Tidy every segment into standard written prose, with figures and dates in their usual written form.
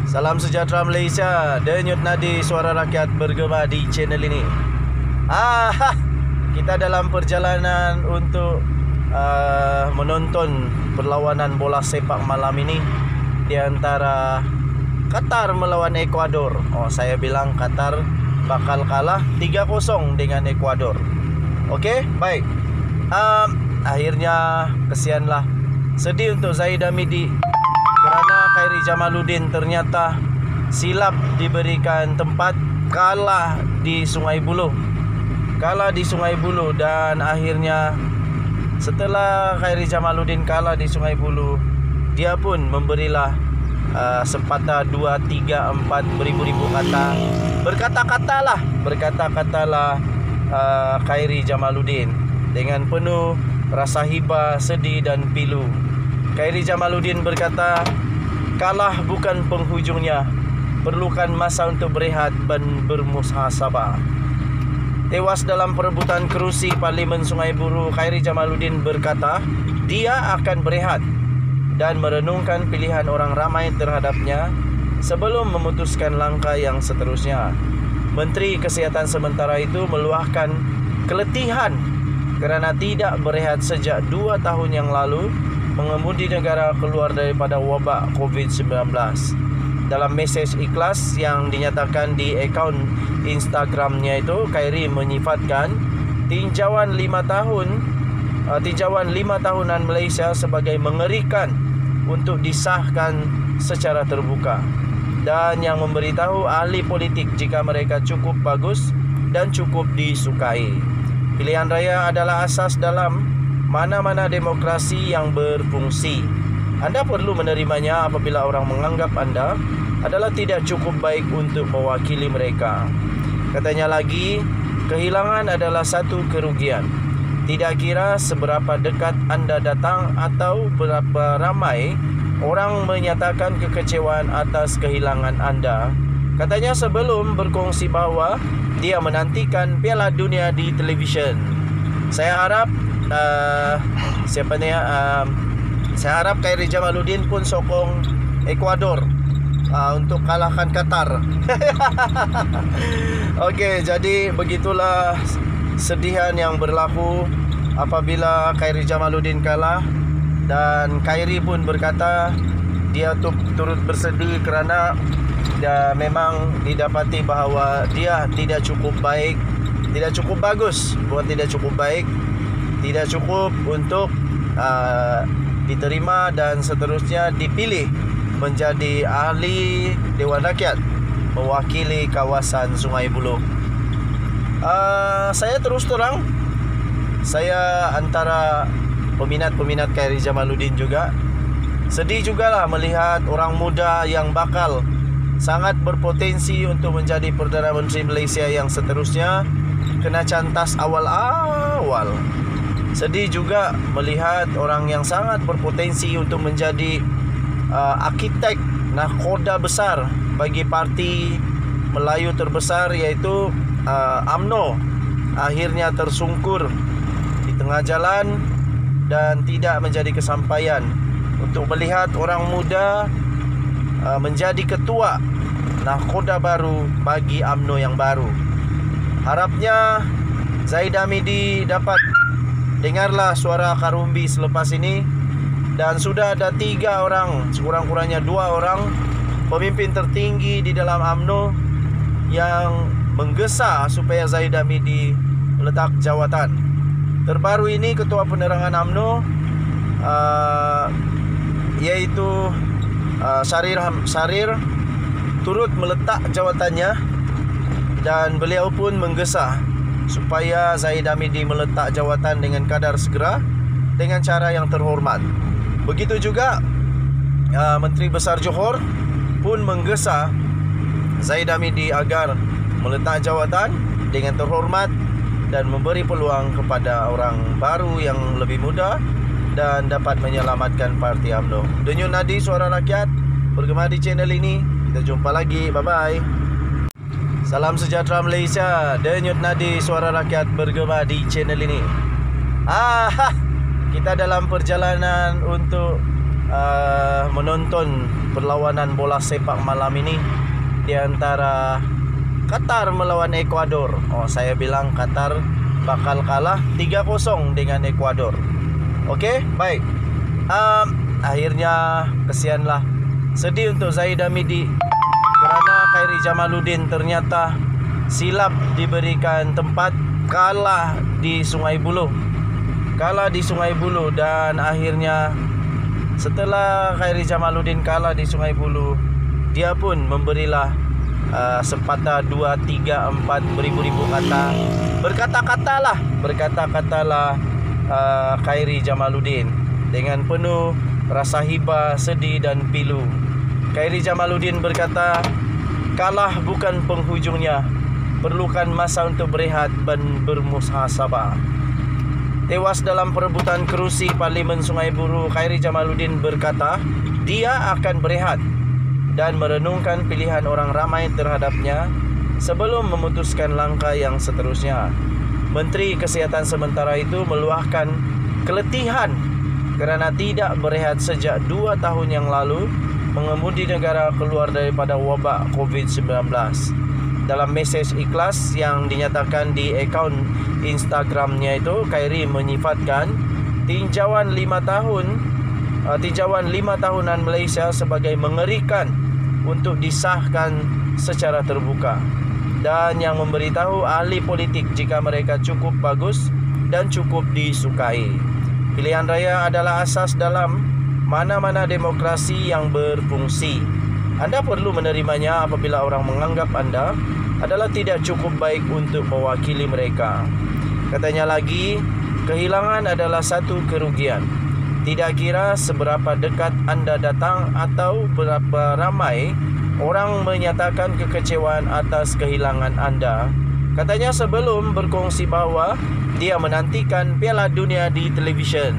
Salam sejahtera Malaysia. Denyut nadi suara rakyat bergema di channel ini. Kita dalam perjalanan untuk menonton perlawanan bola sepak malam ini di antara Qatar melawan Ekuador. Saya bilang Qatar bakal kalah 3-0 dengan Ekuador. Okey, baik. Akhirnya kesianlah. Sedih untuk Zahid Hamidi kerana Khairi Jamaluddin ternyata silap diberikan tempat, kalah di Sungai Buloh. Dan akhirnya setelah Khairi Jamaluddin kalah di Sungai Buloh, dia pun memberilah sepatah 2, 3, 4 beribu-ribu kata, berkata-katalah Khairi Jamaluddin dengan penuh rasa hibah, sedih dan pilu. Khairi Jamaluddin berkata, kalah bukan penghujungnya, perlukan masa untuk berehat dan bermuhasabah. Tewas dalam perebutan kerusi Parlimen Sungai Buloh, Khairi Jamaluddin berkata dia akan berehat dan merenungkan pilihan orang ramai terhadapnya sebelum memutuskan langkah yang seterusnya. Menteri Kesihatan sementara itu meluahkan keletihan kerana tidak berehat sejak 2 tahun yang lalu mengemudi negara keluar daripada wabak COVID-19. Dalam mesej ikhlas yang dinyatakan di akaun Instagramnya itu, Khairi menyifatkan tinjauan 5 tahunan Malaysia sebagai mengerikan untuk disahkan secara terbuka, dan yang memberitahu ahli politik jika mereka cukup bagus dan cukup disukai. Pilihan raya adalah asas dalam mana-mana demokrasi yang berfungsi. Anda perlu menerimanya apabila orang menganggap anda adalah tidak cukup baik untuk mewakili mereka. Katanya lagi, kehilangan adalah satu kerugian. Tidak kira seberapa dekat anda datang atau berapa ramai orang menyatakan kekecewaan atas kehilangan anda. Katanya sebelum berkongsi bahawa dia menantikan Piala Dunia di televisyen. Saya harap saya harap Khairi Jamaluddin pun sokong Ekuador untuk kalahkan Qatar. Okey, jadi begitulah sedihan yang berlaku apabila Khairi Jamaluddin kalah, dan Khairi pun berkata dia turut bersedih kerana dia memang didapati bahawa dia tidak cukup baik, tidak cukup bagus, bukan tidak cukup baik, tidak cukup untuk diterima dan seterusnya dipilih menjadi ahli Dewan Rakyat mewakili kawasan Sungai Buloh. Saya terus terang, saya antara peminat Khairi Jamaluddin juga. Sedih jugalah melihat orang muda yang bakal sangat berpotensi untuk menjadi Perdana Menteri Malaysia yang seterusnya kena cantas awal-awal. Sedih juga melihat orang yang sangat berpotensi untuk menjadi arkitek nahkoda besar bagi parti Melayu terbesar, iaitu UMNO, akhirnya tersungkur di tengah jalan dan tidak menjadi kesampaian untuk melihat orang muda menjadi ketua nahkoda baru bagi UMNO yang baru. Harapnya Zahid Hamidi dapat dengarlah suara Karumbi selepas ini, dan sudah ada 3 orang, sekurang-kurangnya 2 orang pemimpin tertinggi di dalam UMNO yang menggesa supaya Zahid Hamidi meletak jawatan. Terbaru ini Ketua Penerangan UMNO iaitu Sarir turut meletak jawatannya, dan beliau pun menggesa supaya Zahid Hamidi meletak jawatan dengan kadar segera dengan cara yang terhormat. Begitu juga Menteri Besar Johor pun menggesa Zahid Hamidi agar meletak jawatan dengan terhormat dan memberi peluang kepada orang baru yang lebih muda dan dapat menyelamatkan parti UMNO. Denyut nadi suara rakyat bergema di channel ini. Kita jumpa lagi. Bye-bye. Salam sejahtera Malaysia. Denyut nadi suara rakyat bergema di channel ini. Kita dalam perjalanan untuk menonton perlawanan bola sepak malam ini di antara Qatar melawan Ekuador. Saya bilang Qatar bakal kalah 3-0 dengan Ekuador. Oke, baik. Akhirnya kesianlah, sedih untuk Zaid Hamidi kerana Khairi Jamaluddin ternyata silap diberikan tempat, kalah di Sungai Buloh. Dan akhirnya setelah Khairi Jamaluddin kalah di Sungai Buloh, dia pun memberilah sepatah 2, 3, 4 beribu-ribu kata, berkata-katalah Khairi Jamaluddin dengan penuh rasa hibah, sedih dan pilu. Khairi Jamaluddin berkata, kalah bukan penghujungnya, perlukan masa untuk berehat dan bermuhasabah. Tewas dalam perebutan kerusi Parlimen Sungai Buloh, Khairi Jamaluddin berkata dia akan berehat dan merenungkan pilihan orang ramai terhadapnya sebelum memutuskan langkah yang seterusnya. Menteri Kesihatan sementara itu meluahkan keletihan kerana tidak berehat sejak 2 tahun yang lalu mengemudi negara keluar daripada wabak COVID-19. Dalam mesej ikhlas yang dinyatakan di akaun Instagramnya itu, Khairi menyifatkan tinjauan 5 tahunan Malaysia sebagai mengerikan untuk disahkan secara terbuka, dan yang memberitahu ahli politik jika mereka cukup bagus dan cukup disukai. Pilihan raya adalah asas dalam mana-mana demokrasi yang berfungsi. Anda perlu menerimanya apabila orang menganggap Anda adalah tidak cukup baik untuk mewakili mereka. Katanya lagi, kehilangan adalah satu kerugian. Tidak kira seberapa dekat Anda datang atau berapa ramai orang menyatakan kekecewaan atas kehilangan Anda. Katanya sebelum berkongsi bahawa dia menantikan Piala Dunia di televisyen.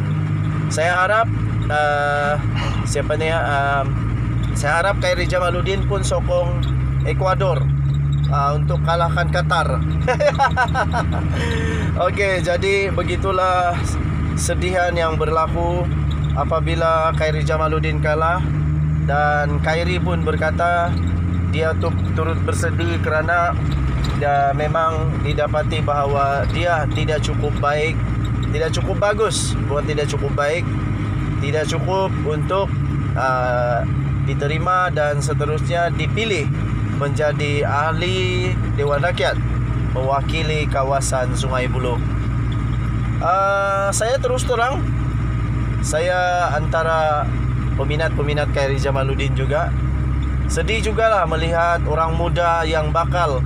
Saya harap saya harap Khairi Jamaluddin pun sokong Ekuador untuk kalahkan Qatar. Okey, jadi begitulah sedihan yang berlaku apabila Khairi Jamaluddin kalah, dan Khairi pun berkata dia turut bersedih kerana dia memang didapati bahawa dia tidak cukup baik, tidak cukup bagus, bukan tidak cukup baik, tidak cukup untuk diterima dan seterusnya dipilih menjadi ahli Dewan Rakyat mewakili kawasan Sungai Buloh. Saya terus terang, saya antara peminat-peminat Khairi Jamaluddin juga. Sedih jugalah melihat orang muda yang bakal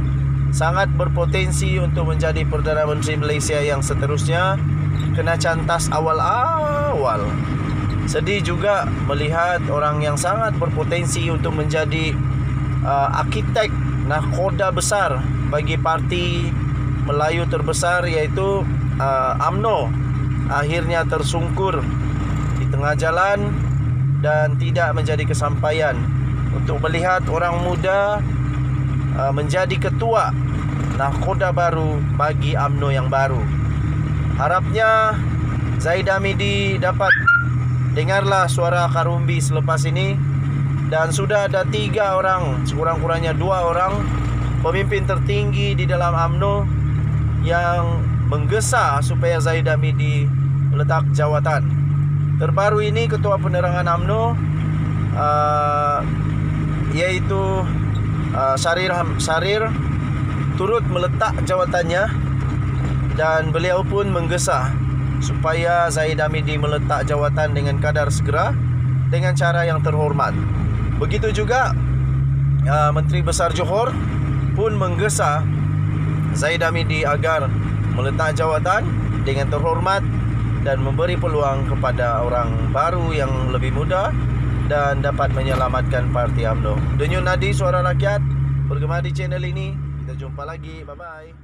sangat berpotensi untuk menjadi Perdana Menteri Malaysia yang seterusnya kena cantas awal-awal. Sedih juga melihat orang yang sangat berpotensi untuk menjadi arkitek nahkoda besar bagi parti Melayu terbesar, iaitu UMNO, akhirnya tersungkur di tengah jalan dan tidak menjadi kesampaian untuk melihat orang muda menjadi ketua nahkoda baru bagi UMNO yang baru. Harapnya Zaid Hamidi dapat dengarlah suara Karumbi selepas ini, dan sudah ada 3 orang, sekurang-kurangnya 2 orang pemimpin tertinggi di dalam UMNO yang menggesa supaya Zaid Hamidi meletak jawatan. Terbaru ini Ketua Penerangan UMNO iaitu Sarir turut meletak jawatannya, dan beliau pun menggesa supaya Zaid Hamidi meletak jawatan dengan kadar segera dengan cara yang terhormat. Begitu juga Menteri Besar Johor pun menggesa Zaid Hamidi agar meletak jawatan dengan terhormat dan memberi peluang kepada orang baru yang lebih muda dan dapat menyelamatkan parti UMNO. Denyut nadi suara rakyat bergema di channel ini. Kita jumpa lagi. Bye-bye.